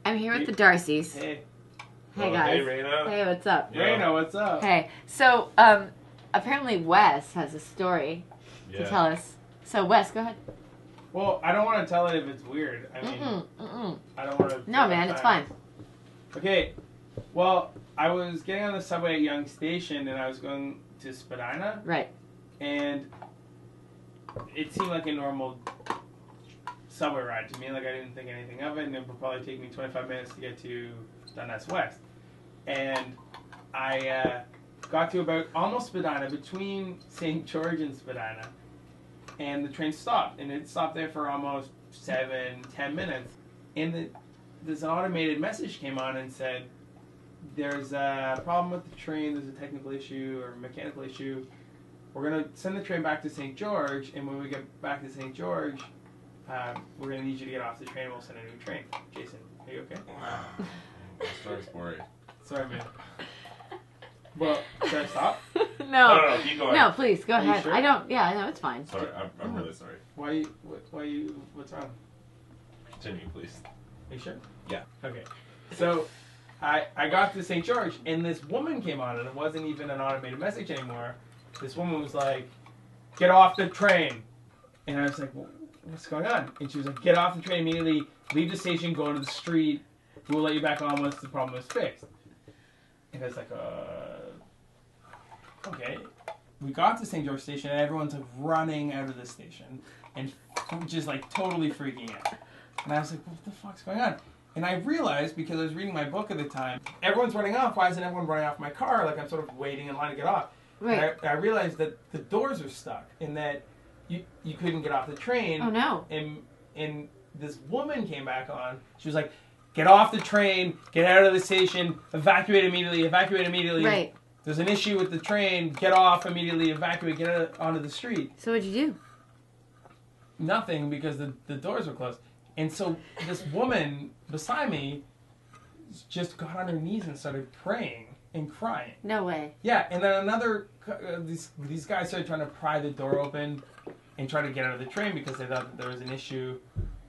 I'm here with the Darcys. Hey. Hey, guys. Hey, Raina. Hey, what's up? Yeah. Raina, what's up? Hey. So, apparently Wes has a story to tell us. So, Wes, go ahead. Well, I don't want to tell it if it's weird. I mean, I don't want to... No, man, it's fine. Okay. Well, I was getting on the subway at Yonge Station, and I was going to Spadina. Right. And it seemed like a normal subway ride to me. Like, I didn't think anything of it, and it would probably take me 25 minutes to get to Dundas West. And I got to about almost Spadina, between St. George and Spadina, and the train stopped. And it stopped there for almost 7-10 minutes. And this automated message came on and said, there's a problem with the train, there's a technical issue or mechanical issue. We're going to send the train back to St. George, and when we get back to St. George, we're going to need you to get off the train. We'll send a new train. Jason, are you okay? Wow. Sorry, Sporty. Sorry, man. Well, should I stop? No, keep going. No, please, go ahead. Sure? I don't, no, it's fine. Sorry, I'm really sorry. What's wrong? Continue, please. Are you sure? Yeah. Okay. So, I got to St. George, and this woman came on, and it wasn't even an automated message anymore. This woman was like, get off the train. And I was like, what's going on? And she was like, get off the train immediately, leave the station, go to the street, we'll let you back on once the problem is fixed. And I was like, okay. We got to St. George Station, and everyone's like running out of the station, and just like totally freaking out. And I was like, what the fuck's going on? And I realized, because I was reading my book at the time, everyone's running off. Why isn't everyone running off my car? Like, I'm sort of waiting in line to get off. Right. I realized that the doors are stuck, and that you couldn't get off the train. Oh, no. And this woman came back on. She was like, get off the train, get out of the station, evacuate immediately, evacuate immediately. Right. There's an issue with the train, get off immediately, evacuate, get out onto the street. So what'd you do? Nothing, because the doors were closed. And so this woman beside me just got on her knees and started praying and crying. No way. Yeah, and then these guys started trying to pry the door open and try to get out of the train because they thought that there was an issue,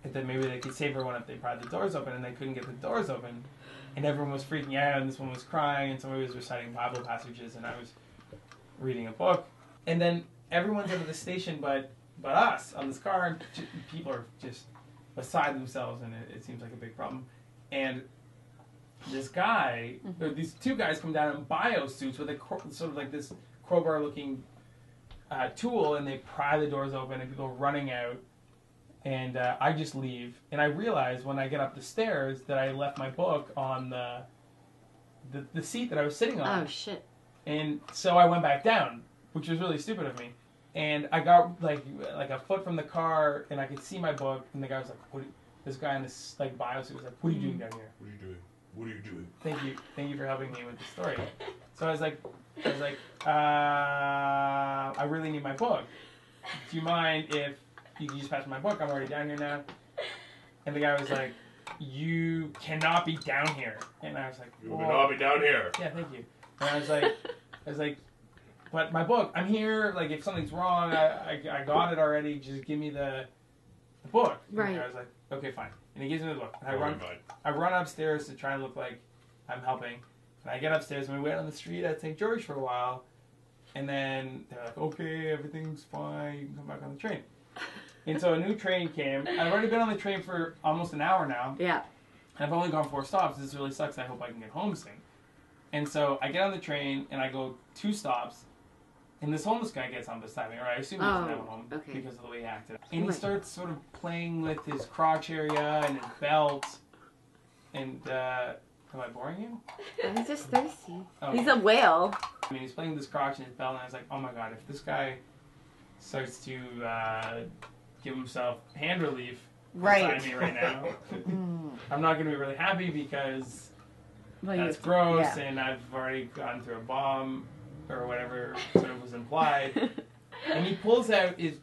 and that maybe they could save everyone if they pried the doors open, and they couldn't get the doors open. And everyone was freaking out, and this one was crying, and somebody was reciting Bible passages, and I was reading a book. And then everyone's out of the station but us on this car, and people are just beside themselves, and it seems like a big problem. And this guy, or these two guys come down in bio suits with a sort of like this crowbar-looking tool, and they pry the doors open, and people are running out. And I just leave, and I realize when I get up the stairs that I left my book on the seat that I was sitting on. Oh, shit. And so I went back down, which was really stupid of me. And I got like a foot from the car, and I could see my book, and the guy was like, this guy in this like bio suit was like, what are you doing down here? What are you doing? What are you doing? Thank you for helping me with the story. So I was like, I really need my book. Do you mind if you can just pass me my book? I'm already down here now. And the guy was like, you cannot be down here. And I was like, you cannot be down here. Yeah, thank you. And I was like, but my book, I'm here. Like, if something's wrong, I got it already. Just give me the book. Right. And I was like, okay, fine. And he gives me the book. And I run upstairs to try and look like I'm helping. And I get upstairs, and we wait on the street at St. George for a while. And then they're like, okay, everything's fine. You can come back on the train. And so a new train came. I've already been on the train for almost an hour now. Yeah. And I've only gone 4 stops. This really sucks. I hope I can get home soon. And so I get on the train, and I go 2 stops. And this homeless guy gets on beside me, or I assume he doesn't have a home because of the way he acted. And he starts sort of playing with his crotch area and his belt. And, am I boring you? He's just thirsty. Oh. He's a whale. I mean, he's playing with his crotch and his belt, and I was like, oh my god, if this guy starts to give himself hand relief beside me right now, I'm not going to be really happy because that's gross, and I've already gone through a bomb, or whatever sort of was implied. And he pulls out his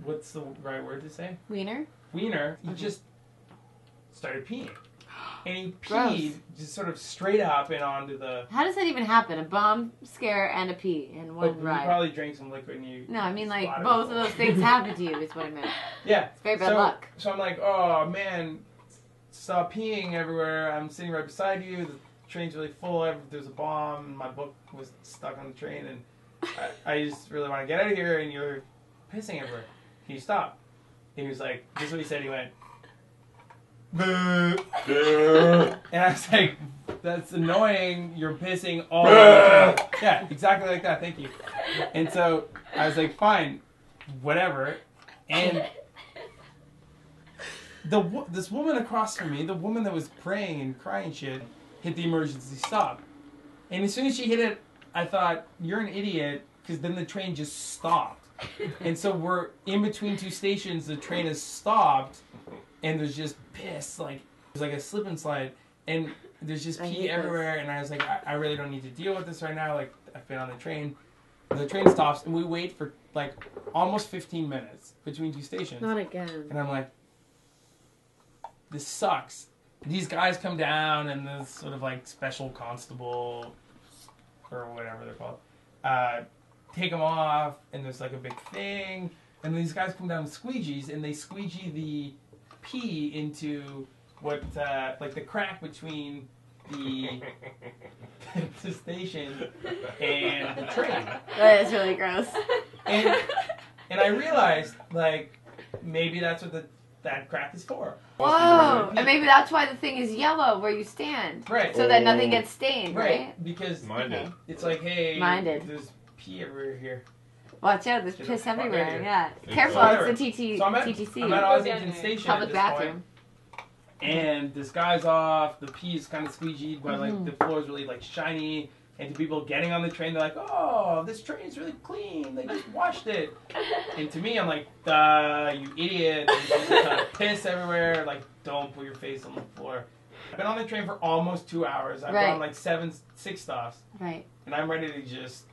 what's the right word to say? Wiener? Wiener. He just started peeing. And he peed Gross. just sort of straight up and onto the... How does that even happen? A bomb scare and a pee in one ride? You probably drank some liquid and you... No, I mean like both of those things happen to you is what I meant. Yeah. It's very bad luck. So I'm like, oh man, saw peeing everywhere. I'm sitting right beside you. The train's really full. There's a bomb. And my book was stuck on the train, and I just really want to get out of here. And you're pissing everywhere. Can you stop?" And he was like, "This is what he said." He went, "Boo." And I was like, "That's annoying. You're pissing all over the train." Yeah, exactly like that. Thank you. And so I was like, "Fine, whatever." And this woman across from me, the woman that was praying and crying shit, hit the emergency stop. And as soon as she hit it, I thought, "You're an idiot," because then the train just stopped. And so we're in between two stations, the train has stopped, and there's just piss, like, there's like a slip and slide, and there's just pee everywhere, and I was like, I really don't need to deal with this right now, like, I've been on the train. The train stops, and we wait for, like, almost 15 minutes between two stations. Not again. And I'm like, this sucks. These guys come down, and this sort of, like, special constable, or whatever they're called, take them off, and there's, like, a big thing, and these guys come down with squeegees, and they squeegee the pee into what, like, the crack between the station and the train. That is really gross. And I realized, like, maybe that's what that crack is for. Whoa! And maybe that's why the thing is yellow where you stand. Right. So that nothing gets stained, right? Because Mine did. it's like, hey, there's pee everywhere here. Watch out, there's piss everywhere. right Yeah. Yeah. Careful, Whatever. it's a TTC. So I'm at Ossington Station Public at this bathroom. point, and this guy's off, the pee is kind of squeegeed, but like the floor is really like shiny, and to people getting on the train, they're like, "Oh, this train's really clean, they just washed it." And to me, I'm like, "You idiot, there's kind of piss everywhere, like, don't put your face on the floor." I've been on the train for almost 2 hours. I've gone like 6 stops. Right. And I'm ready to just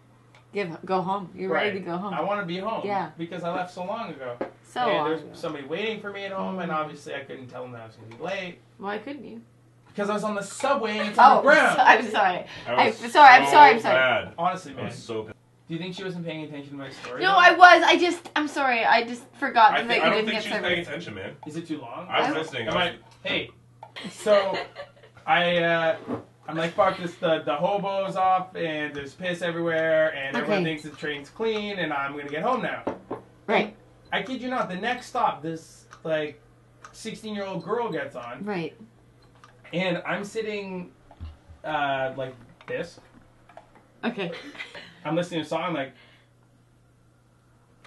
go home. You're ready to go home. I want to be home. Yeah. Because I left so long ago. So and long there's ago. somebody waiting for me at home, and obviously I couldn't tell them that I was going to be late. Why couldn't you? Because I was on the subway and it's on the ground. I'm sorry. I'm So sorry. bad. Honestly, I man. was so bad. Do you think she wasn't paying attention to my story? No, I was. I'm sorry. I just forgot I that you don't didn't think get she was paying service. attention, man. Is it too long? I was listening. Hey, so I'm like, fuck this, the hobo's off, and there's piss everywhere, and everyone thinks the train's clean, and I'm gonna get home now. Right. I kid you not, the next stop, this, like, 16-year-old girl gets on. Right. And I'm sitting, like this. Okay. I'm listening to a song, like,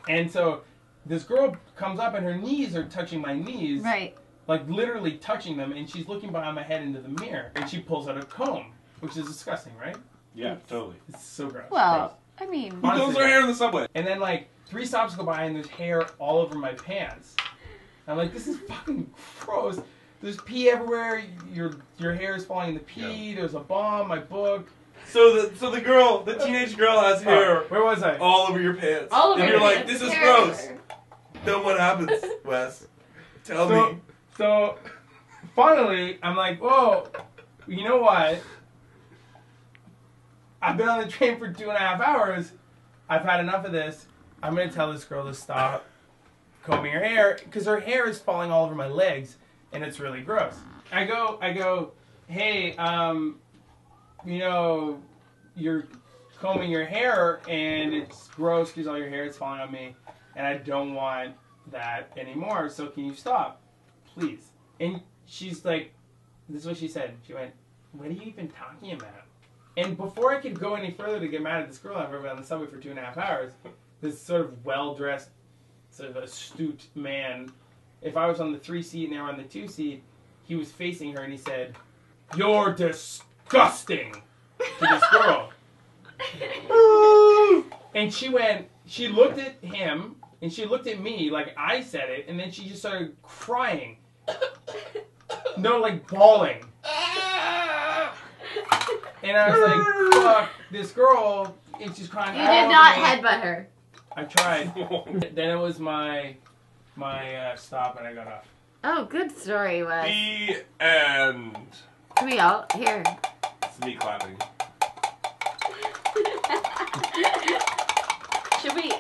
and so this girl comes up and her knees are touching my knees. Right. Like, literally touching them, and she's looking behind my head into the mirror, and she pulls out a comb, which is disgusting, right? Yeah, totally. It's so gross. Well, I mean. Who pulls their hair in the subway? And then, like, 3 stops go by, and there's hair all over my pants. I'm like, this is fucking gross. There's pee everywhere. Your hair is falling in the pee. Yeah. There's a bomb. My book. So the girl, the teenage girl has hair Where was I? all over your pants. All over and your you're like, pants. this is Hair gross. everywhere. Then what happens, Wes? Tell me. So, finally, I'm like, whoa, you know what? I've been on the train for 2.5 hours. I've had enough of this. I'm going to tell this girl to stop combing her hair, because her hair is falling all over my legs, and it's really gross. I go, hey, you know, you're combing your hair, and it's gross because all your hair is falling on me, and I don't want that anymore, so can you stop? Please. And she's like, this is what she said. She went, what are you even talking about? And before I could go any further to get mad at this girl I've been on the subway for 2.5 hours, this sort of well-dressed, sort of astute man, if I was on the 3 seat and they were on the 2 seat, he was facing her and he said, "You're disgusting," to this girl. And she looked at him, and she looked at me like I said it, and then she just started crying. No, like bawling. And I was like, fuck, this girl, and she's crying. You did not headbutt her. I tried. Then it was my stop, and I got off. Oh, good story, Wes. The end. Can we all? Here. It's me clapping. Should we?